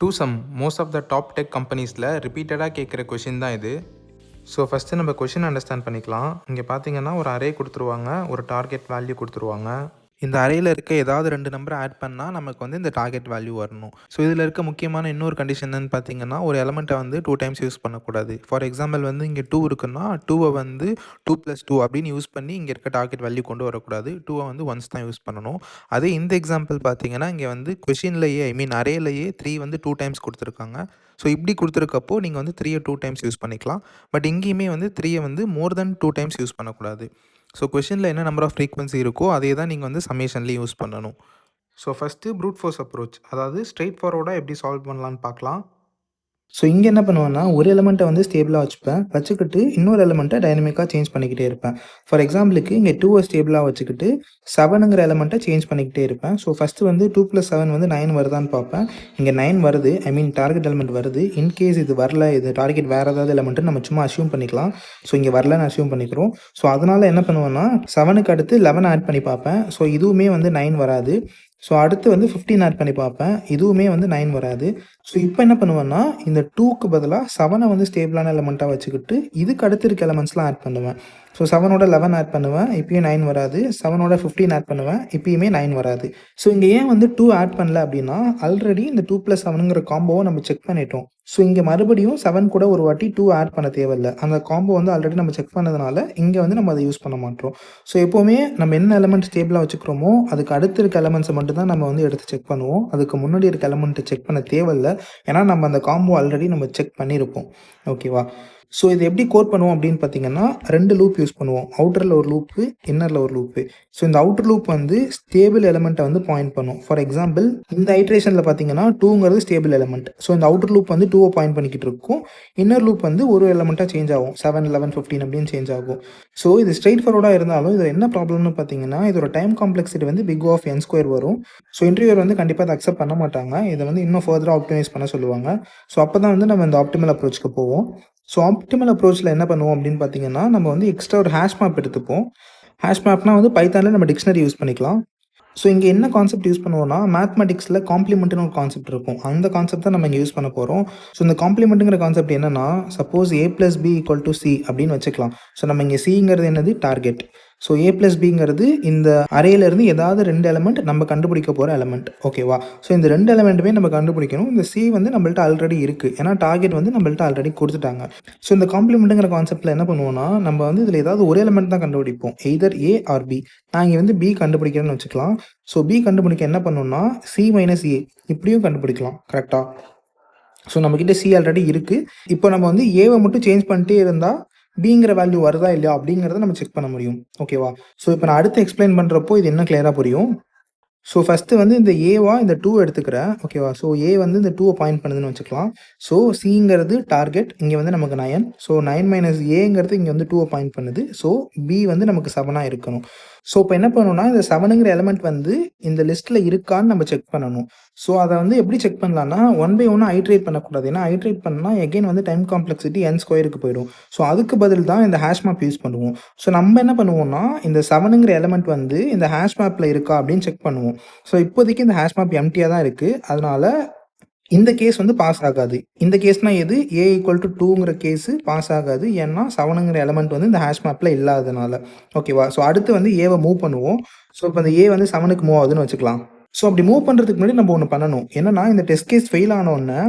Two some most of the top tech கம்பெனிஸில் ரிப்பீட்டடாக கேட்குற கொஷின் தான் இது. ஸோ ஃபஸ்ட்டு நம்ம கொஷின் அண்டர்ஸ்டாண்ட் பண்ணிக்கலாம். இங்கே பார்த்தீங்கன்னா ஒரு அரே கொடுத்துருவாங்க, ஒரு டார்கெட் வேல்யூ கொடுத்துருவாங்க. இந்த அரேயில் இருக்க ஏதாவது 2 நம்பரை ஆட் பண்ணால் நமக்கு வந்து இந்த டார்கெட் வேல்யூ வரணும். ஸோ இதில் இருக்க முக்கியமான இன்னொரு கண்டிஷன் என்னன்னு பார்த்தீங்கன்னா, ஒரு எலமெண்ட்டை வந்து 2 டைம்ஸ் யூஸ் பண்ணக்கூடாது. ஃபார் எக்ஸாம்பிள் வந்து இங்கே 2 இருக்குன்னா 2வை வந்து 2 + 2 அப்படின்னு யூஸ் பண்ணி இங்கே இருக்க டார்கெட் வேல்யூ கொண்டு வரக்கூடாது. 2வை வந்து ஒன்ஸ் தான் யூஸ் பண்ணணும். அதே இந்த எக்ஸாம்பிள் பார்த்தீங்கன்னா, இங்கே வந்து கொஷின்லேயே அரேலையே 3 வந்து 2 டைம்ஸ் கொடுத்துருக்காங்க. ஸோ இப்படி கொடுத்துருக்கப்போ நீங்கள் வந்து 3யை 2 டைம்ஸ் யூஸ் பண்ணிக்கலாம். பட் இங்கேயுமே வந்து 3யை வந்து மோர் தென் 2 டைம்ஸ் யூஸ் பண்ணக்கூடாது. ஸோ கொஷினில் என்ன நம்பர் ஆஃப் ஃப்ரீக்வன்சி இருக்கோ அதே தான் நீங்கள் வந்து சம்மேஷன்லேயும் யூஸ் பண்ணணும். So first fruit force approach, அதாவது ஸ்ட்ரெயிட் ஃபார்வர்டாக எப்படி சால்வ் பண்ணலான்னு பார்க்கலாம். ஸோ இங்கே என்ன பண்ணுவேன்னா, ஒரு எலிமெண்ட்டை வந்து ஸ்டேபிளாக வச்சுக்கிட்டு இன்னொரு எலிமெண்ட்டை டைனமிக்காக சேஞ்ச் பண்ணிக்கிட்டே இருப்பேன். ஃபார் எக்ஸாம்பிளுக்கு இங்கே 2வை ஸ்டேபிளாக வச்சுக்கிட்டு 7ங்கிற எலிமெண்ட்டை சேஞ்ச் பண்ணிக்கிட்டே இருப்பேன். ஸோ ஃபஸ்ட்டு வந்து 2 + 7 வந்து 9 வருதான்னு பார்ப்பேன். இங்கே 9 வருது, டார்கெட் எலிமெண்ட் வருது. இன்கேஸ் இது வரல, இது டார்கெட் வேறு ஏதாவது எலிமெண்ட்டு நம்ம சும்மா அஸ்யூம் பண்ணிக்கலாம். ஸோ இங்கே வரலன்னு அஸ்யூம் பண்ணிக்கிறோம். ஸோ அதனால் என்ன பண்ணுவேன்னா, 7க்கு அடுத்து 11 ஆட் பண்ணி பார்ப்பேன். ஸோ இதுவுமே வந்து 9 வராது. ஸோ அடுத்து வந்து 15 ஆட் பண்ணி பார்ப்பேன். இதுவுமே வந்து 9 வராது. ஸோ இப்போ என்ன பண்ணுவேன்னா, இந்த 2க்கு பதிலாக 7னை வந்து ஸ்டேபிளான எலிமெண்ட்டாக வச்சுக்கிட்டு இதுக்கு அடுத்து இருக்க எலிமெண்ட்ஸ்லாம் ஆட் பண்ணுவேன். ஸோ 7ஓட 11 ஆட் பண்ணுவேன், இப்பயும் 9 வராது. 7ஓட 15 ஆட் பண்ணுவேன், இப்பயுமே 9 வராது. ஸோ இங்கே ஏன் வந்து 2 ஆட் பண்ணல அப்படின்னா, ஆல்ரெடி இந்த 2 + 7ங்கிற காம்போவை நம்ம செக் பண்ணிட்டோம். ஸோ இங்கே மறுபடியும் 7 கூட ஒரு வாட்டி 2 ஆட் பண்ண தேவையில்லை. அந்த காம்போ வந்து ஆல்ரெடி நம்ம செக் பண்ணதுனால இங்கே வந்து நம்ம அதை யூஸ் பண்ண மாட்டோம். ஸோ எப்போவுமே நம்ம என்ன எலிமெண்ட் ஸ்டேபிளாக வச்சுக்கிறோமோ அதுக்கு அடுத்து இருக்க எலிமெண்ட்ஸை மட்டும் தான் நம்ம வந்து எடுத்து செக் பண்ணுவோம். அதுக்கு முன்னாடி இருக்க எலிமெண்ட்டை செக் பண்ண தேவையில்லை. ஏன்னா நம்ம அந்த காம்போ ஆல்ரெடி நம்ம செக் பண்ணியிருப்போம். ஓகேவா? ஸோ இது எப்படி கோட் பண்ணுவோம் அப்படின்னு பார்த்தீங்கன்னா, 2 லூப் யூஸ் பண்ணுவோம். அவுட்டரில் ஒரு லூப்பு, இன்னரில் ஒரு லூப்பு. ஸோ இந்த அவுட்டர் லூப் வந்து ஸ்டேபிள் எலிமெண்ட்டை வந்து பாயிண்ட் பண்ணும். ஃபார் எக்ஸாம்பிள் இந்த ஐட்ரேஷனில் பார்த்தீங்கன்னா 2ங்கிறது ஸ்டேபிள் எலிமெண்ட். ஸோ இந்த அவுட்டர் லூப் வந்து 2வை பாயிண்ட் பண்ணிக்கிட்டு இருக்கும். இன்னர் லூப் வந்து ஒரு எலிமெண்ட்டாக சேஞ்ச் ஆகும். 7, 11, 15 அப்படின்னு சேஞ்ச் ஆகும். ஸோ இது ஸ்ட்ரெயிட் ஃபார்வர்டாக இருந்தாலும் இதில் என்ன ப்ராப்ளம்னு பார்த்தீங்கன்னா, இதோட டைம் காம்ப்ளெக்சிட்டி வந்து big of n² வரும். ஸோ இன்டர்வியூவர் வந்து கண்டிப்பாக அதை அக்செப்ட் பண்ண மாட்டாங்க. இதை வந்து இன்னும் ஃபர்தராக ஆப்டிமைஸ் பண்ண சொல்லுவாங்க. ஸோ அப்போ தான் வந்து நம்ம இந்த ஆப்டிமல் அப்ரோச்சுக்கு போவோம். ஸோ ஆப்டிமல் அப்ரோச்சில் என்ன பண்ணுவோம் அப்படின்னு பார்த்தீங்கன்னா, நம்ம வந்து எக்ஸ்ட்ரா ஒரு ஹேஷ் மேப் எடுத்துப்போம். ஹேஷ் மேப்னா வந்து பைத்தானில் நம்ம டிக்ஷனரி யூஸ் பண்ணிக்கலாம். ஸோ இங்கே என்ன கான்செப்ட் யூஸ் பண்ணுவோம்னா, மேத்மெட்டிக்ஸில் காம்ப்ளிமெண்ட்னு ஒரு கான்செப்ட் இருக்கும். அந்த கான்செப்ட் தான் நம்ம இங்கே யூஸ் பண்ண போகிறோம். ஸோ இந்த காம்ப்ளிமெண்ட்டுங்கிற கான்செப்ட் என்னன்னா, சப்போஸ் a + b = c அப்படின்னு வச்சுக்கலாம். ஸோ நம்ம இங்கே சிங்கிறது என்னது, டார்கெட். ஸோ a + bங்கிறது இந்த அரேலேருந்து ஏதாவது 2 எலிமெண்ட் நம்ம கண்டுபிடிக்க போகிற எலிமெண்ட். ஓகேவா? ஸோ இந்த 2 எலிமெண்ட்டுமே நம்ம கண்டுபிடிக்கணும். இந்த c வந்து நம்மள்ட்ட ஆல்ரெடி இருக்குது. ஏன்னா டார்கெட் வந்து நம்மள்ட்ட ஆல்ரெடி கொடுத்துட்டாங்க. ஸோ இந்த காம்ப்ளிமெண்ட்டுங்கிற கான்செப்ட்டில் என்ன பண்ணுவோம்னா, நம்ம வந்து இதில் ஏதாவது ஒரு எலிமெண்ட் தான் கண்டுபிடிப்போம். Either a or b. நான் இங்கே வந்து b கண்டுபிடிக்கிறேன்னு வச்சுக்கலாம். ஸோ b கண்டுபிடிக்க என்ன பண்ணணும்னா, c - a இப்படியும் கண்டுபிடிக்கலாம். கரெக்டாக? ஸோ நம்மக்கிட்ட c ஆல்ரெடி இருக்குது. இப்போ நம்ம வந்து ஏவை மட்டும் சேஞ்ச் பண்ணிட்டே இருந்தால் பிங்கிற வேல்யூ வருதா இல்லையா அப்படிங்கிறத நம்ம செக் பண்ண முடியும். ஓகேவா? ஸோ இப்போ நான் அடுத்து எக்ஸ்பிளைன் பண்ணுறப்போ இது இன்னும் கிளியராக புரியும். ஸோ ஃபஸ்ட்டு வந்து இந்த ஏவா இந்த 2 எடுத்துக்கிறேன். ஓகேவா? ஸோ ஏ வந்து இந்த 2வை பாயிண்ட் பண்ணுதுன்னு வச்சுக்கலாம். ஸோ சிங்கிறது டார்கெட், இங்கே வந்து நமக்கு 9. ஸோ 9 - ஏங்கிறது இங்கே வந்து 2வை பாயிண்ட் பண்ணுது. ஸோ பி வந்து நமக்கு 7ஆக இருக்கணும். ஸோ இப்போ என்ன பண்ணணும்னா, இந்த 7ங்கிற எலிமெண்ட் வந்து இந்த லிஸ்ட்டில் இருக்கான்னு நம்ம செக் பண்ணணும். ஸோ அதை வந்து எப்படி செக் பண்ணலான்னா, 1 பை 1 ஐட்ரேட் பண்ணக்கூடாது. ஏன்னா ஐட்ரேட் பண்ணால் எகெயின் வந்து டைம் காம்ப்ளெக்சிட்டி n² போயிடும். ஸோ அதுக்கு பதில் தான் இந்த ஹேஷ் மேப் யூஸ் பண்ணுவோம். ஸோ நம்ம என்ன பண்ணுவோம்னா, இந்த 7ங்கிற எலிமெண்ட் வந்து இந்த ஹேஷ் மேப்பில் இருக்கா அப்படின்னு செக் பண்ணுவோம். ஸோ இப்போதைக்கு இந்த ஹேஷ் மேப் எம்டியாக தான் இருக்குது. அதனால் இந்த கேஸ் வந்து பாஸ் ஆகாது. இந்த கேஸ்னால் எது, a = 2ங்கிற கேஸு பாஸ் ஆகாது. ஏன்னா 7ங்கிற எலிமெண்ட் வந்து இந்த ஹேஷ் மேப்பில் இல்லாததுனால. ஓகேவா? ஸோ அடுத்து வந்து ஏவை மூவ் பண்ணுவோம். ஸோ இப்போ இந்த a வந்து 7க்கு மூவ் ஆகுதுன்னு வச்சுக்கலாம். ஸோ அப்படி மூவ் பண்ணுறதுக்கு முன்னாடி நம்ம ஒன்று பண்ணணும். என்னன்னா, இந்த டெஸ்ட் கேஸ் ஃபெயில் ஆனோடனே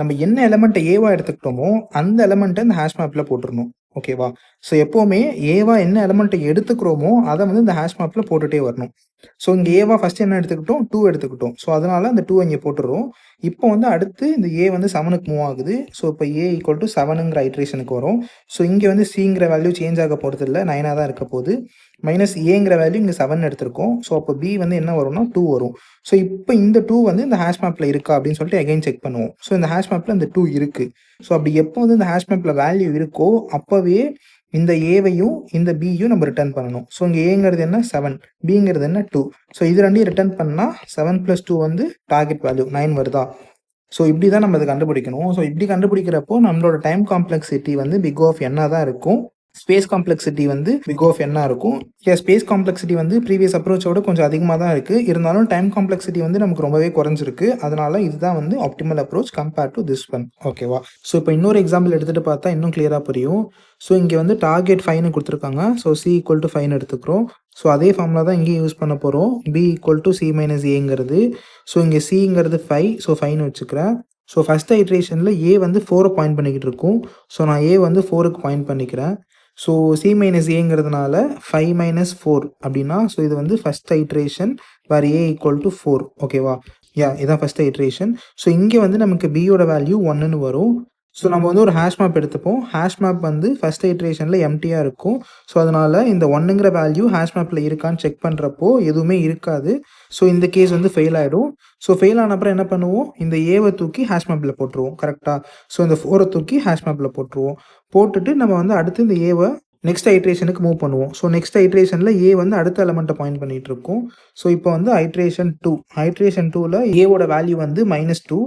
நம்ம என்ன எலிமெண்ட்டை ஏவா எடுத்துக்கிட்டோமோ அந்த எலிமெண்ட்டை இந்த ஹேஷ் மேப்பில் போட்டுடணும். ஓகேவா? ஸோ எப்போவுமே ஏவா என்ன எலிமெண்ட்டை எடுத்துக்கிறோமோ அதை வந்து இந்த ஹேஷ் மேப்பில் போட்டுகிட்டே வரணும். ஸோ இங்கே ஏவா ஃபஸ்ட்டு என்ன எடுத்துக்கிட்டோம், 2 எடுத்துக்கிட்டோம். ஸோ அதனால் அந்த 2 இங்கே போட்டுடுறோம். இப்போ வந்து அடுத்து இந்த ஏ வந்து 7க்கு மூவ் ஆகுது. ஸோ இப்போ a = 7ங்கிற ஐட்ரேஷனுக்கு வரும். ஸோ இங்கே வந்து சிங்கிற வேல்யூ சேஞ்ச் ஆக போகிறது இல்லை, 9ஆக தான் இருக்க போகுது. -ஏங்கிற வேல்யூ இங்கே 7 எடுத்திருக்கோம். ஸோ அப்போ b வந்து என்ன வரும்னா 2 வரும். ஸோ இப்போ இந்த 2 வந்து இந்த ஹேஷ் மேப்பில் இருக்கா அப்படின்னு சொல்லிட்டு எகைன் செக் பண்ணுவோம். ஸோ இந்த ஹேஷ் மேப்பில் இந்த 2 இருக்குது. ஸோ அப்படி எப்போ வந்து இந்த ஹேஷ் மேப்பில் வேல்யூ இருக்கோ அப்போவே இந்த ஏவையும் இந்த பியும் நம்ம ரிட்டர்ன் பண்ணணும். ஸோ இங்கே ஏங்கிறது என்ன, 7, பிங்கிறது என்ன, 2. ஸோ இது ரெண்டையும் ரிட்டர்ன் பண்ணால் 7 + 2 வந்து டார்கெட் வேல்யூ 9 வருதா? ஸோ இப்படி தான் நம்ம அதை கண்டுபிடிக்கணும். ஸோ இப்படி கண்டுபிடிக்கிறப்போ நம்மளோட டைம் காம்ப்ளெக்சிட்டி வந்து big of n தான் இருக்கும். ஸ்பேஸ் காம்ப்ளெக்சிட்டி வந்து பிக் ஆஃப் என்ன இருக்கும். ஸ்பேஸ் காம்ப்ளெக்சிட்டி வந்து ப்ரீவியஸ் அப்ரோச்சோட கொஞ்சம் அதிகமாக தான் இருக்குது. இருந்தாலும் டைம் காம்ப்ளெக்சிட்டி வந்து நமக்கு ரொம்பவே குறைஞ்சிருக்கு. அதனால இதுதான் வந்து optimal approach compare to this one. ஓகேவா? ஸோ இப்போ இன்னொரு எக்ஸாம்பிள் எடுத்துகிட்டு பார்த்தா இன்னும் கிளியராக புரியும். ஸோ இங்கே வந்து டார்கெட் 5ன்னு கொடுத்துருக்காங்க. ஸோ C = 5ன்னு எடுத்துக்கிறோம். ஸோ அதே ஃபார்முலா தான் இங்கேயும் யூஸ் பண்ண போகிறோம். B = C - Aங்கிறது. ஸோ இங்கே Cங்கிறது 5. ஸோ 5ன்னு வச்சுக்கிறேன். ஸோ ஃபஸ்ட் ஐட்ரேஷனில் A வந்து 4 பாயிண்ட் பண்ணிக்கிட்டு இருக்கும். ஸோ நான் A வந்து 4க்கு பாயிண்ட் பண்ணிக்கிறேன். ஸோ C - Aங்கிறதுனால 5 - 4 அப்படின்னா ஸோ இது வந்து ஃபஸ்ட் ஐட்ரேஷன் வேர் A = 4. ஓகேவா? இதான் ஃபஸ்ட் ஐட்ரேஷன். ஸோ இங்கே வந்து நமக்கு Bயோட வேல்யூ 1ன்னு வரும். ஸோ நம்ம வந்து ஒரு ஹேஷ் மேப் எடுத்துப்போம். ஹேஷ் மேப் வந்து ஃபஸ்ட் ஐட்ரேஷனில் எம்டியாக இருக்கும். ஸோ அதனால் இந்த 1ங்கிற வேல்யூ ஹேஷ் மேப்பில் இருக்கான்னு செக் பண்ணுறப்போ எதுவுமே இருக்காது. ஸோ இந்த கேஸ் வந்து ஃபெயில் ஆகிடும். ஸோ ஃபெயில் ஆன அப்புறம் என்ன பண்ணுவோம், இந்த ஏவை தூக்கி ஹேஷ் மேப்பில் போட்டுருவோம். கரெக்டாக? ஸோ இந்த 4 தூக்கி ஹேஷ் மேப்பில் போட்டுருவோம். போட்டுட்டு நம்ம வந்து அடுத்து இந்த ஏவை நெக்ஸ்ட் ஐட்ரேஷனுக்கு மூவ் பண்ணுவோம். ஸோ நெக்ஸ்ட் ஐட்ரேஷனில் ஏ வந்து அடுத்த எலமெண்ட்டை பாயிண்ட் பண்ணிகிட்டு இருக்கும். ஸோ இப்போ வந்து ஐட்ரேஷன் 2ல் ஏவோட வேல்யூ வந்து -2.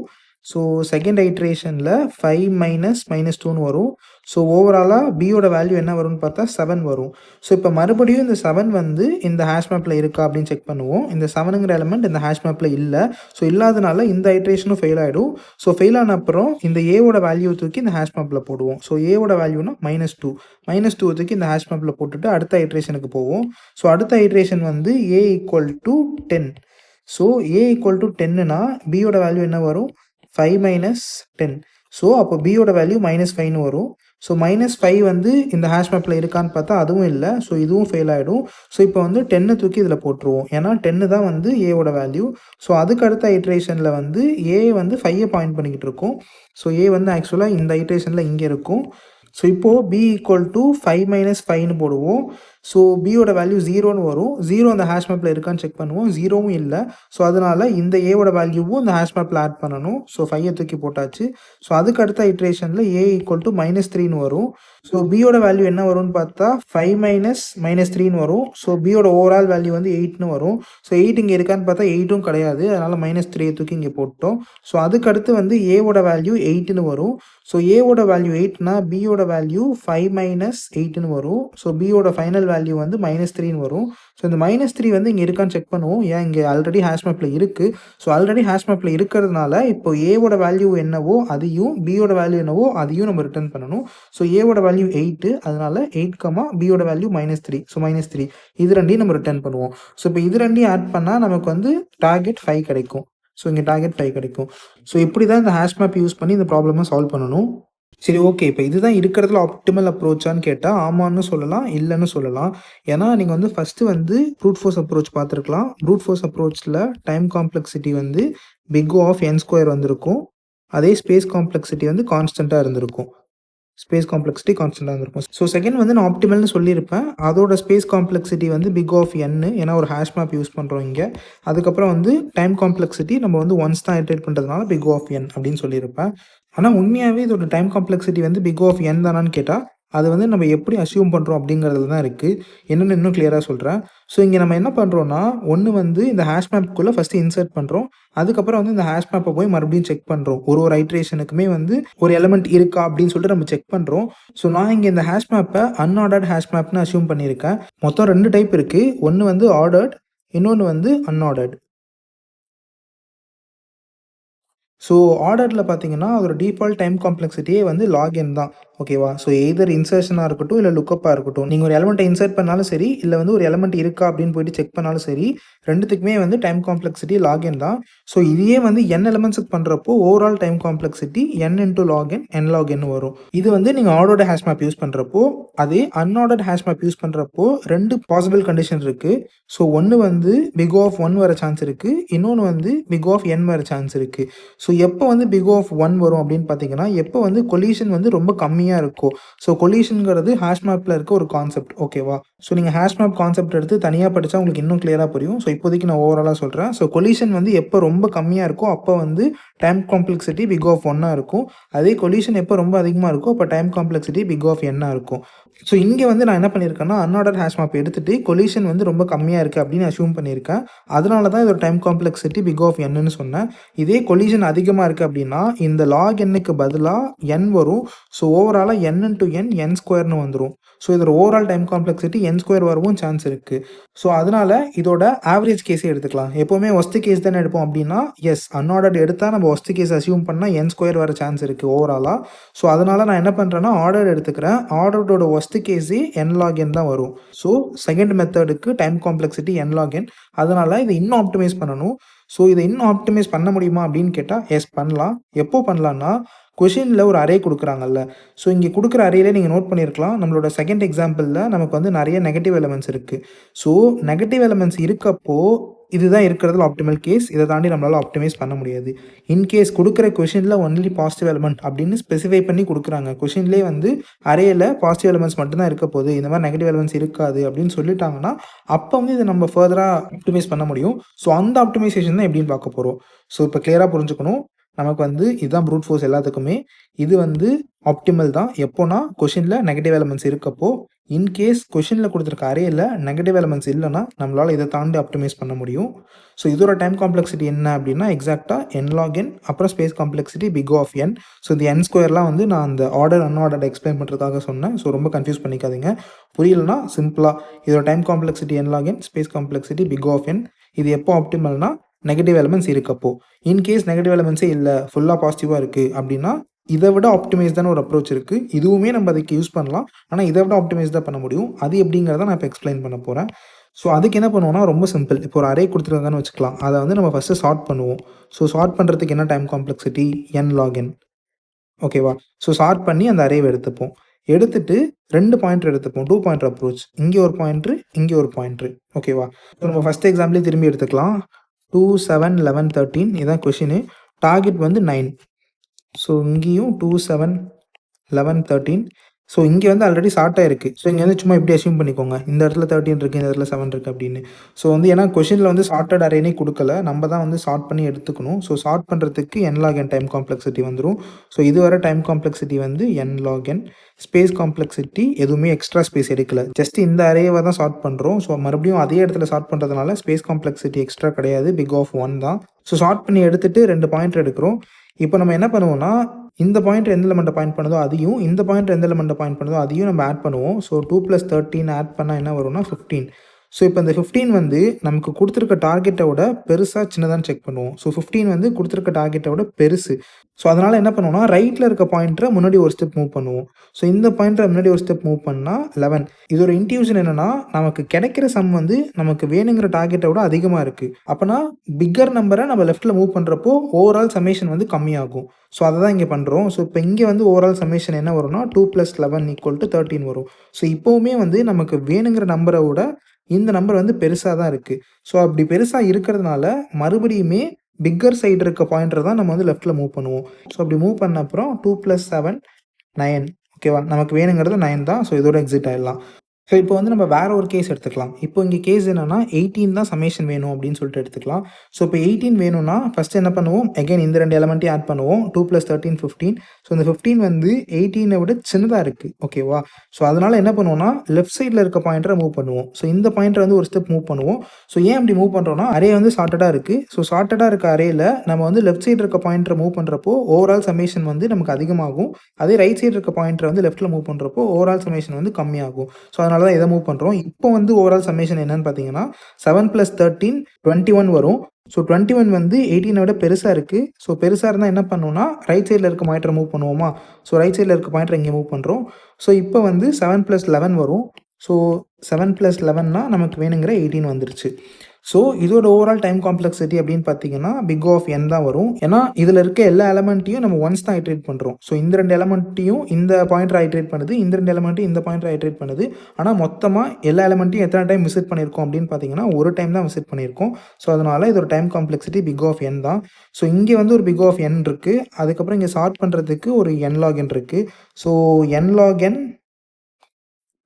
ஸோ செகண்ட் ஐட்ரேஷனில் 5 - -2ன்னு வரும். ஸோ ஓவராலாக பியோட வேல்யூ என்ன வரும்னு பார்த்தா 7 வரும். ஸோ இப்போ மறுபடியும் இந்த 7 வந்து இந்த ஹேஷ் மேப்பில் இருக்கா அப்படின்னு செக் பண்ணுவோம். இந்த 7ங்கிற எலமெண்ட் இந்த ஹேஷ் மேப்பில் இல்லை. ஸோ இல்லாதனால இந்த ஐட்ரேஷனும் ஃபெயில் ஆகிடும். ஸோ ஃபெயில் ஆன அப்புறம் இந்த ஏவோட வேல்யூ தூக்கி இந்த ஹேஷ் மேப்பில் போடுவோம். ஸோ ஏவோட வேல்யூனா -2. -2 தூக்கி இந்த ஹேஷ் மேப்பில் போட்டுட்டு அடுத்த ஐட்ரேஷனுக்கு போவோம். ஸோ அடுத்த ஐட்ரேஷன் வந்து A = 10. ஸோ A = 10னா பியோட வேல்யூ என்ன வரும், 5 - 10. ஸோ அப்போ பியோட வேல்யூ -5ன்னு வரும். ஸோ -5 வந்து இந்த ஹேஷ் மேப்பில் இருக்கான்னு பார்த்தா அதுவும் இல்லை. ஸோ இதுவும் ஃபெயில் ஆகிடும். ஸோ இப்போ வந்து 10 தூக்கி இதில் போட்டுருவோம். ஏன்னா 10 தான் வந்து ஏவோட வேல்யூ. ஸோ அதுக்கு அடுத்த ஐட்ரேஷனில் வந்து ஏ வந்து 5 பாயிண்ட் பண்ணிக்கிட்டு இருக்கும். ஸோ ஏ வந்து ஆக்சுவலாக இந்த ஐட்ரேஷனில் இங்கே இருக்கும். ஸோ இப்போது B = 5 - 5ன்னு போடுவோம். ஸோ பியோட வேல்யூ 0ன்னு வரும். 0 அந்த ஹேஷ் மேப்பில் இருக்கான்னு செக் பண்ணுவோம். 0வும் இல்லை. ஸோ அதனால் இந்த ஏவோட வேல்யூவும் இந்த ஹேஷ் மேப்பில் ஆட் பண்ணணும். ஸோ 5 தூக்கி போட்டாச்சு. ஸோ அதுக்கு அடுத்த ஐட்ரேஷனில் A = -3ன்னு வரும். ஸோ பியோட வேல்யூ என்ன வரும்னு பார்த்தா 5 - -3ன்னு வரும். ஸோ பியோட ஓவரால் வேல்யூ வந்து 8ன்னு வரும். ஸோ 8 இங்கே இருக்கான்னு பார்த்தா 8ம் கிடையாது. அதனால் -3 தூக்கி இங்கே போட்டோம். ஸோ அதுக்கடுத்து வந்து ஏவோட வேல்யூ 8ன்னு வரும். ஸோ ஏவோட வேல்யூ 8னா பியோட வேல்யூ 5 - 8ன்னு வரும். ஸோ பியோட ஃபைனல் வேல்யூ வந்து -3ன்னு வரும். ஸோ இந்த -3 வந்து இங்கே இருக்கான்னு செக் பண்ணுவோம். ஏன் இங்கே ஆல்ரெடி ஹேஷ் மேப்பில் இருக்குது. ஸோ ஆல்ரெடி ஹேஷ் மேப்பில் இருக்கிறதுனால இப்போ ஏவோட வேல்யூ என்னவோ அதையும் பியோட வேல்யூ என்னவோ அதையும் நம்ம ரிட்டர்ன் பண்ணணும். ஸோ ஏவோட வேல்யூ 8, அதனால் 8, பியோட வேல்யூ -3. ஸோ -3 இது ரெண்டையும் நம்ம ரிட்டர்ன் பண்ணுவோம். ஸோ இப்போ இது ரெண்டையும் ஆட் பண்ணால் நமக்கு வந்து டார்கெட் 5 கிடைக்கும். ஸோ இங்கே டார்கெட் 5 கிடைக்கும். ஸோ இப்படி தான் இந்த ஹேஷ் மேப் யூஸ் பண்ணி இந்த ப்ராப்ளமை சால்வ் பண்ணணும். சரி, ஓகே. இப்போ இதுதான் இருக்கிறதுல ஆப்டிமல் அப்ரோச்சான்னு கேட்டால் ஆமான்னு சொல்லலாம், இல்லைன்னு சொல்லலாம். ஏன்னா நீங்கள் வந்து ஃபஸ்ட்டு வந்து ப்ரூட் ஃபோர்ஸ் அப்ரோச் பார்த்துருக்கலாம். ப்ரூட் ஃபோர்ஸ் அப்ரோச்சில் டைம் காம்ப்ளெக்சிட்டி வந்து பிக் ஆஃப் n² வந்திருக்கும். அதே ஸ்பேஸ் காம்ப்ளெக்சிட்டி வந்து கான்ஸ்டண்ட்டாக இருந்திருக்கும். ஸ்பேஸ் காம்ப்ளெக்சிட்டி கான்ஸ்டண்ட்டாக இருந்திருக்கும். ஸோ செகண்ட் வந்து நான் ஆப்டிமல்னு சொல்லியிருப்பேன். அதோட ஸ்பேஸ் காம்ப்ளெக்சிட்டி வந்து பிக் ஆஃப் n, ஏன்னா ஒரு ஹேஷ் மேப் யூஸ் பண்ணுறோம் இங்கே. அதுக்கப்புறம் வந்து டைம் காம்ப்ளெக்சிட்டி நம்ம வந்து ஒன்ஸ் தான் இட்ரேட் பண்ணுறதுனால பிக் ஆஃப் n அப்படின்னு சொல்லியிருப்பேன். ஆனால் உண்மையாகவே இதோட டைம் காம்ப்ளெக்சிட்டி வந்து பிக் ஆஃப் n தானான்னு கேட்டால் அது வந்து நம்ம எப்படி அசியூம் பண்ணுறோம் அப்படிங்கிறதுல தான் இருக்குது. என்னென்னு இன்னும் கிளியராக சொல்கிறேன். ஸோ இங்கே நம்ம என்ன பண்ணுறோன்னா, ஒன்று வந்து இந்த ஹேஷ் மேப்புக்குள்ளே ஃபஸ்ட்டு இன்சர்ட் பண்ணுறோம். அதுக்கப்புறம் வந்து இந்த ஹேஷ் மேப்பை போய் மறுபடியும் செக் பண்ணுறோம். ஒரு ஐட்ரேஷனுக்குமே வந்து ஒரு எலமெண்ட் இருக்கா அப்படின்னு சொல்லிட்டு நம்ம செக் பண்ணுறோம். ஸோ நான் இங்கே இந்த ஹேஷ் மேப்பை அன்ஆர்டர்ட் ஹேஷ் மேப்னு அசியூம் பண்ணியிருக்கேன். மொத்தம் 2 டைப் இருக்குது. ஒன்று வந்து ஆர்டர்ட், இன்னொன்று வந்து அன்ஆர்டர்ட். ஸோ ஆர்டரில் பார்த்தீங்கன்னா அதோட டிஃபால்ட் டைம் காம்ப்ளெக்சிட்டியே வந்து log n தான். ஓகேவா? ஸோ எய்தர் இன்சர்ஷனாக இருக்கட்டும் இல்லை லுக்கப்பாக இருக்கட்டும், நீங்கள் ஒரு எலமெண்ட்டை இன்சர்ட் பண்ணாலும் சரி, இல்லை வந்து ஒரு எலமெண்ட் இருக்கா அப்படின்னு போயிட்டு செக் பண்ணாலும் சரி, ரெண்டுத்துக்குமே வந்து டைம் காம்ப்ளெக்சிட்டி log n தான். ஸோ இதையே வந்து n எலமெண்ட்ஸுக்கு பண்ணுறப்போ overall time complexity n × log n log n வரும். இது வந்து நீங்கள் ஆர்டர்ட் ஹேஷ் மேப் யூஸ் பண்ணுறப்போ. அதே அன்ஆர்டர்ட் ஹேஷ் மேப் யூஸ் பண்ணுறப்போ 2 பாசிபிள் கண்டிஷன் இருக்குது. ஸோ ஒன்று வந்து பிக் ஆஃப் 1 வர சான்ஸ் இருக்குது, இன்னொன்று வந்து பிக் ஆஃப் n வர சான்ஸ் இருக்குது. ஸோ எப்போ வந்து பிக் ஆஃப் 1 வரும் அப்படின்னு பார்த்தீங்கன்னா, எப்போ வந்து கொலிஷன் வந்து ரொம்ப கம்மியாக இருக்கும். ஸோ கொலிஷன்ங்கிறது ஹேஷ் மேப்பில் இருக்க ஒரு கான்செப்ட். ஓகேவா? ஸோ நீங்கள் ஹேஷ் மேப் கான்செப்ட் எடுத்து தனியாக படித்தா உங்களுக்கு இன்னும் கிளியராக புரியும். ஸோ இப்போதைக்கு நான் ஓவராலாக சொல்கிறேன். ஸோ கொலிஷன் வந்து எப்போ ரொம்ப கம்மியாக இருக்கோ அப்போ வந்து டைம் காம்ப்ளெக்சிட்டி பிக் ஆஃப் 1 இருக்கும். அதே கொலிஷன் எப்போ ரொம்ப அதிகமாக இருக்கோ அப்போ time complexity big of n இருக்கும். ஸோ இங்கே வந்து நான் என்ன பண்ணியிருக்கேன்னா, அன்ஆர்டர் ஹேஷ் மேப் எடுத்துகிட்டு கொலிஷன் வந்து ரொம்ப கம்மியாக இருக்குது அப்படின்னு அசியூம் பண்ணியிருக்கேன். அதனால தான் இதோட டைம் காம்ப்ளெக்சிட்டி பிக் ஆஃப் nன்னு சொன்னேன். இதே கொலிஷன் அதிகமாக இருக்குது அப்படின்னா இந்த லாக் எண்ணுக்கு பதிலாக n வரும். ஸோ ஓவராலாக n இன்ட்டு n n ஸ்கொயர்னு வந்துடும். ஸோ இதோட overall time complexity n square வரவும் சான்ஸ் இருக்குது. ஸோ அதனால இதோட ஆவரேஜ் கேஸே எடுத்துக்கலாம். எப்போவுமே ஒஸ்ட் கேஸ் தானே எடுப்போம் அப்படின்னா எஸ் அன்ஆர்டர்ட் எடுத்தால் நம்ம ஒஸ்ட் கேஸ் அசியூம் பண்ணால் n ஸ்கொயர் வர சான்ஸ் இருக்குது ஓவராலாக. ஸோ அதனால நான் என்ன பண்ணுறேன்னா ஆர்டர் எடுத்துக்கிறேன். ஆர்டரோட ஒஸ்ட் கேஸே n log n தான் வரும். ஸோ செகண்ட் மெத்தடுக்கு time complexity n log n. அதனால் இதை இன்னும் ஆப்டிமைஸ் பண்ணணும். ஸோ இதை இன்னும் ஆப்டிமைஸ் பண்ண முடியுமா அப்படின்னு கேட்டால் எஸ் பண்ணலாம். எப்போ பண்ணலான்னா கொஷினில் ஒரு அரே கொடுக்குறாங்கல்ல. ஸோ இங்கே கொடுக்குற அரேலே நீங்கள் நோட் பண்ணியிருக்கலாம் நம்மளோட செகண்ட் எக்ஸாம்பிளில் நமக்கு வந்து நிறைய நெகட்டிவ் எலமெண்ட்ஸ் இருக்குது. ஸோ நெகட்டிவ் எலமெண்ட்ஸ் இருக்கப்போ இதுதான் இருக்கிறதுல ஆப்டிமல் கேஸ். இதை தாண்டி நம்மளால் ஆப்டிமைஸ் பண்ண முடியாது. இன்கேஸ் கொடுக்குற கொஷினில் ஒன்லி பாசிட்டிவ் எலமெண்ட் அப்படின்னு ஸ்பெசிஃபை பண்ணி கொடுக்குறாங்க. கொஷின்லேயே வந்து அரேயில் பாசிட்டிவ் எலமெண்ட்ஸ் மட்டும்தான் இருக்க போகுது, இந்த மாதிரி நெகட்டிவ் எலமெண்ட்ஸ் இருக்காது அப்படின்னு சொல்லிட்டாங்கன்னா அப்போ வந்து இதை நம்ம ஃபர்தராக ஆப்டிமைஸ் பண்ண முடியும். ஸோ அந்த ஆப்டிமைசேஷன் தான் எப்படின்னு பார்க்க போகிறோம். ஸோ இப்போ கிளியராக புரிஞ்சுக்கணும். நமக்கு வந்து இதுதான் ப்ரூட் ஃபோர்ஸ் எல்லாத்துக்குமே. இது வந்து ஆப்டிமல் தான் எப்போனா கொஷினில் நெகட்டிவ் எலமெண்ட்ஸ் இருக்கப்போ. இன்கேஸ் கொஷினில் கொடுத்துருக்க அரேயில் நெகட்டிவ் எலமெண்ட்ஸ் இல்லைனா நம்மளால் இதை தாண்டி ஆப்டிமைஸ் பண்ண முடியும். ஸோ இதோட டைம் காம்ப்ளெக்சிட்டி என்ன அப்படின்னா எக்ஸாக்டாக n log n அப்புறம் space complexity big of n. So இந்த n ஸ்கொயர்லாம் வந்து நான் அந்த ஆர்டர் அன்ஆர்டர் எக்ஸ்பிளைன் பண்ணுறதுக்காக சொன்னேன். ஸோ ரொம்ப கன்ஃபியூஸ் பண்ணிக்காதீங்க. புரியலனா சிம்பிளாக இதோட time complexity n log n space complexity big of n. இது எப்போ ஆப்டிமல்னா நெகட்டிவ் எலமெண்ட்ஸ் இருக்கப்போ. இன்கேஸ் நெகட்டிவ் எலமெண்ட்ஸே இல்லை ஃபுல்லாக பாசிட்டிவாக இருக்குது அப்படின்னா இதை விட ஆப்டிமைஸ்டான ஒரு அப்ரோச் இருக்குது. இதுவுமே நம்ம அதுக்கு யூஸ் பண்ணலாம். ஆனால் இதை விட ஆப்டிமைஸ்டாக பண்ண முடியும். அது எப்படிங்கிறத நான் இப்போ எக்ஸ்பிளைன் பண்ண போகிறேன். ஸோ அதுக்கு என்ன பண்ணுவோம்னா ரொம்ப சிம்பிள். இப்போ ஒரு அரே கொடுத்துருக்காங்கன்னு வச்சுக்கலாம். அதை வந்து நம்ம ஃபஸ்ட்டு சார்ட் பண்ணுவோம். ஸோ சார்ட் பண்ணுறதுக்கு என்ன time complexity n log n. ஓகேவா? ஸோ சார்ட் பண்ணி அந்த அரேவை எடுத்துப்போம். எடுத்துட்டு 2 பாயிண்டர் எடுத்துப்போம். 2 பாயிண்டர் அப்ரோச். இங்கே ஒரு பாயிண்ட்ரு, இங்கே ஒரு பாயிண்ட்ரு. ஓகேவா? ஸோ நம்ம ஃபஸ்ட் எக்ஸாம்பிளே திரும்பி எடுத்துக்கலாம். 2 7 11 13 இதான் கொஷினு. டார்கெட் வந்து 9. ஸோ இங்கேயும் 2 7 11 13. ஸோ இங்கே வந்து ஆல்ரெடி ஷார்ட் ஆயிருக்கு. ஸோ இங்கே வந்து சும்மா இப்படி அசியூம் பண்ணிக்கோங்க. இந்த இடத்துல 13 இருக்குது, இந்த இடத்துல 7 இருக்குது அப்படின்னு. ஸோ வந்து ஏன்னா கொஷினில் வந்து ஷார்ட்டட் அரேனே கொடுக்கல, நம்ம தான் வந்து ஷார்ட் பண்ணி எடுத்துக்கணும். ஸோ ஷார்ட் பண்ணுறதுக்கு n log n time complexity வந்துடும். ஸோ இது வர டைம் காம்ப்ளெக்சிட்டி வந்து n log n. Space complexity எதுவுமே எக்ஸ்ட்ரா ஸ்பேஸ் எடுக்கல, ஜஸ்ட் இந்த அரேவை தான் ஷார்ட் பண்ணுறோம். ஸோ மறுபடியும் அதே இடத்துல ஷார்ட் பண்ணுறதுனால ஸ்பேஸ் காம்ப்ளெக்சிட்டி எக்ஸ்ட்ரா கிடையாது, பிக் ஆஃப் 1 தான். ஸோ ஷார்ட் பண்ணி எடுத்துகிட்டு 2 பாயிண்ட் எடுக்கிறோம். இப்போ நம்ம என்ன பண்ணுவோம்னா இந்த பாயிண்ட் எந்த எலமெண்ட்டை பாயிண்ட் பண்ணுதோ அதையும், இந்த பாயிண்ட் எந்த எலமெண்ட்டை பாயிண்ட் பண்ணுதோ அதையும் நம்ம ஆட் பண்ணுவோம். ஸோ 2 + 13 ஆட் பண்ணால் என்ன வரும்னா 15. ஸோ இப்போ இந்த 15 வந்து நமக்கு கொடுத்துருக்க டார்கெட்டை விட பெருசாக சின்னதான்னு செக் பண்ணுவோம். ஸோ 15 வந்து கொடுத்துருக்க டார்கெட்டை விட பெருசு. ஸோ அதனால் என்ன பண்ணுவோம்னா ரைட்டில் இருக்க பாயிண்ட்டை முன்னாடி ஒரு ஸ்டெப் மூவ் பண்ணுவோம். ஸோ இந்த பாயிண்ட்டை முன்னாடி ஒரு ஸ்டெப் மூவ் பண்ணால் 11. இதோட இன்ட்யூஷன் என்னென்னா நமக்கு கிடைக்கிற சம் வந்து நமக்கு வேணுங்கிற டார்கெட்டை விட அதிகமாக இருக்குது. அப்போனா பிக்கர் நம்பரை நம்ம லெஃப்ட்டில் மூவ் பண்ணுறப்போ ஓவரால் சம்மேஷன் வந்து கம்மியாகும். ஸோ அதை தான் இங்கே பண்ணுறோம். ஸோ இப்போ இங்கே வந்து ஓவரால் சம்மேஷன் என்ன வரும்னா 2 + 11 = 13 வரும். ஸோ இப்போவுமே வந்து நமக்கு வேணுங்கிற நம்பரை விட இந்த நம்பர் வந்து பெருசாக தான் இருக்குது. ஸோ அப்படி பெருசாக இருக்கிறதுனால மறுபடியுமே பிக்கர் சைடு இருக்க பாயிண்டர் தான் நம்ம வந்து லெஃப்ட்டில் மூவ் பண்ணுவோம். ஸோ அப்படி மூவ் பண்ண அப்புறம் 2 + 7 9. ஓகேவா? நமக்கு வேணுங்கிறது 9 தான். ஸோ இதோட எக்ஸிட் ஆகிடலாம். ஸோ இப்போ வந்து நம்ம வேறு ஒரு கேஸ் எடுத்துக்கலாம். இப்போ இங்கே கேஸ் என்னென்னா 18 தான் சமேஷன் வேணும் அப்படின்னு சொல்லிட்டு எடுத்துக்கலாம். ஸோ இப்போ 18 வேணும்னா ஃபஸ்ட்டு என்ன பண்ணுவோம், அகைன் இந்த 2 எலமெண்ட்டையும் ஆட் பண்ணுவோம். 2 + 13 15. ஸோ இந்த 15 வந்து 18 விட சின்னதாக இருக்குது. ஓகேவா? ஸோ அதனால் என்ன பண்ணுவோம்னா லெஃப்ட் சைடில் இருக்க பாயிண்டரை மூவ் பண்ணுவோம். ஸோ இந்த பாயிண்டரை வந்து ஒரு ஸ்டெப் மூவ் பண்ணுவோம். ஸோ ஏன் அப்படி மூவ் பண்ணுறோன்னா அரே வந்து ஷார்ட்டடாக இருக்குது. ஸோ ஷார்ட்டடாக இருக்க அரேயில் நம்ம வந்து லெஃப்ட் சைடு இருக்க பாயிண்டரை மூவ் பண்ணுறப்போ ஓவரால் சமேஷன் வந்து நமக்கு அதிகமாகும். அதே ரைட் சைடு இருக்க பாயிண்டரை வந்து லெஃப்ட்டில் மூவ் பண்ணுறப்போ ஓவரால் சமேஷன் வந்து கம்மியாகும். ஸோ அதனால தான் இதை மூவ் பண்ணுறோம். இப்போ வந்து ஓவரால் சம்மேஷன் என்னன்னு பார்த்தீங்கன்னா 7 + 13 21 வரும். ஸோ 21 வந்து 18 விட பெருசாக இருக்குது. ஸோ பெருசாக இருந்தால் என்ன பண்ணுவோம்னா ரைட் சைடில் இருக்க பாயிண்டரை மூவ் பண்ணுவோமா. ஸோ ரைட் சைடில் இருக்க பாயிண்டரை இங்கே மூவ் பண்ணுறோம். ஸோ இப்போ வந்து 7 + 11 வரும். ஸோ 7 + 11னா நமக்கு வேணுங்கிற 18 வந்துருச்சு. ஸோ இதோட ஓவரால் டைம் காம்ப்ளெக்சிட்டி அப்படின்னு பார்த்தீங்கன்னா பிக் ஆஃப் n தான் வரும். ஏன்னா இதில் இருக்க எல்லா எலமெண்ட்டையும் நம்ம ஒன்ஸ் தான் ஐட்ரேட் பண்ணுறோம். ஸோ இந்த 2 எலமெண்ட்டையும் இந்த பாயிண்டர் ஐட்ரேட் பண்ணுது, இந்த 2 எலமெண்ட்டையும் இந்த பாயிண்டர் ஐட்ரேட் பண்ணுது. ஆனால் மொத்தமாக எல்லா எலமெண்ட்டையும் எத்தனை டைம் விசிட் பண்ணியிருக்கோம் அப்படின்னு பார்த்தீங்கன்னா ஒரு டைம் தான் விசிட் பண்ணியிருக்கோம். ஸோ அதனால் இதோட time complexity big of n தான். ஸோ இங்கே வந்து ஒரு பிக் ஆஃப் n இருக்குது. அதுக்கப்புறம் இங்கே சார்ட் பண்ணுறதுக்கு ஒரு n log n இருக்குது. So n log n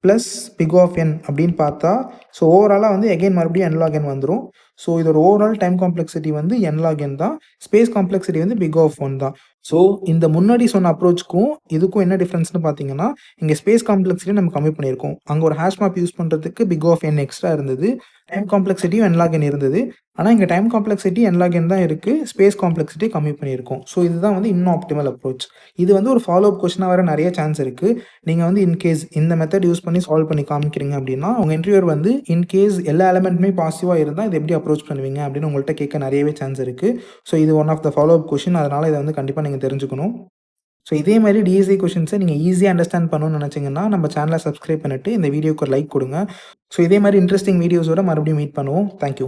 plus big of n அப்படின்னு பார்த்தா ஸோ ஓவராலாக வந்து எகைன் மறுபடியும் n log n வந்துடும். ஸோ இதோட ஓவரால் டைம் காம்ப்ளெக்சிட்டி வந்து n log n தான். ஸ்பேஸ் காம்ப்ளெக்சிட்டி வந்து பிக் ஆஃப் 1 தான். ஸோ இந்த முன்னாடி சொன்ன அப்ரோச்சுக்கும் இதுக்கும் என்ன டிஃப்ரென்ஸ்னு பார்த்தீங்கன்னா இங்கே ஸ்பேஸ் காம்ப்ளெக்சிட்டி நம்ம கம்மி பண்ணியிருக்கோம். அங்கே ஒரு ஹேஷ் மேப் யூஸ் பண்ணுறதுக்கு பிக் ஆஃப் n எக்ஸ்ட்ரா இருந்தது. டைம் காம்ப்ளெக்சிட்டியும் nlogn இருந்தது. ஆனா, இங்க டைம் காம்ப்ளெக்சிட்டி nlogn தான் இருக்கு. ஸ்பேஸ் காம்ப்ளெக்சிட்டி கம்மி பண்ணியிருக்கோம். ஸோ இதுதான் வந்து இன்னும் ஆப்டிமல் அப்ரோச். இது வந்து ஒரு ஃபாலோ அப் கொஸ்டினா வர நெறைய சான்ஸ் இருக்கு. நீங்க வந்து இன்கேஸ் இந்த மெத்தட் யூஸ் பண்ணி சால்வ் பண்ணி காமிக்கிறீங்க அப்டின்னா, உங்க இன்டர்வியூவர் வந்து இன்கேஸ் எல்லா எலிமெண்ட்டுமே பாசிட்டிவா இருந்தா, இத எப்படி அப்ரோச் பண்ணுவீங்க அப்படின்னு உங்கள்ட்ட கேட்க நெறையவே சான்ஸ் இருக்கு. ஸோ இது one of the follow up question. அதனால இத வந்து கண்டிப்பா நீங்க தெரிஞ்சுக்கணும். ஸோ இதே மாரி டிஎஸ்சி கொஷின்ஸை நீங்க ஈஸியா அண்டர்ஸ்டாண்ட் பண்ணணும்னு நெனச்சீங்கன்னா, நம்ம சேனல சப்ஸ்கிரைப் பண்ணிட்டு இந்த வீடியோக்கு ஒரு லைக் குடுங்க. ஸோ இதே மாரி இன்ட்ரஸ்டிங் வீடியோஸோட மறுபடியும் மீட் பண்ணுவோம். Thank you.